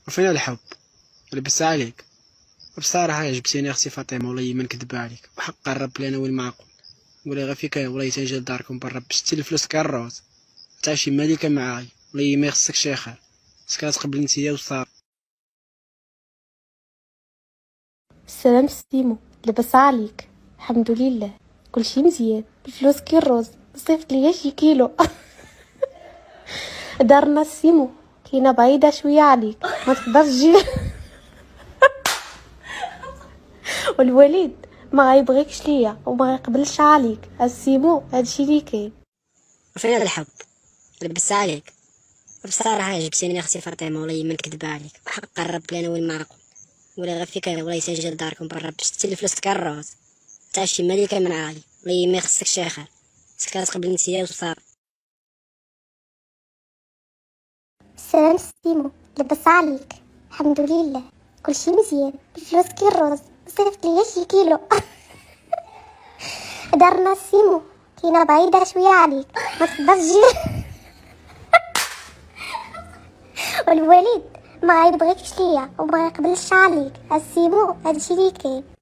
وفين الحب؟ لبس عليك. بصراحة عجبتيني اختي فاطمة، والله ما نكذب عليك، وحق قرب لي انا وين معقول، ولا غير فيك والله تنجي لداركم برا بشتي الفلوس كالروز، تا شي ملكة معاي، والله ما يخصك شي خير، خصك تقبل نتيا وصافي. السلام سيمو، لبس عليك؟ الحمد لله كلشي مزيان، الفلوس كي الروز، صيفط ليا شي كيلو. دارنا سيمو كاينه بعيده شويه عليك، ما تقدرش تجي. والوليد ما غيبغيكش ليا وما غيقبلش عليك السيمو، هادشي اللي كاين. وفين الحب؟ لبس عليك. بصراحة عجبتيني اختي فاطمة، والله ما نكذب عليك، وحق قرب لي انا وين معقول، ولا غير فيك والله تنجي لداركم برا بشتي الفلوس كالروز، تا شي ملكة معاي، والله ما يخصك شي خير، خصك تقبل نتيا وصافي. السلام سيمو، لبس عليك؟ الحمد لله كلشي مزيان، الفلوس كي الروز، صيفط ليا شي كيلو. دارنا سيمو كاينه بعيده شويه عليك، ما تقدرش تجي. والوليد ما غيبغيكش ليا وما يقبلش عليك السيمو، هادشي اللي كاين.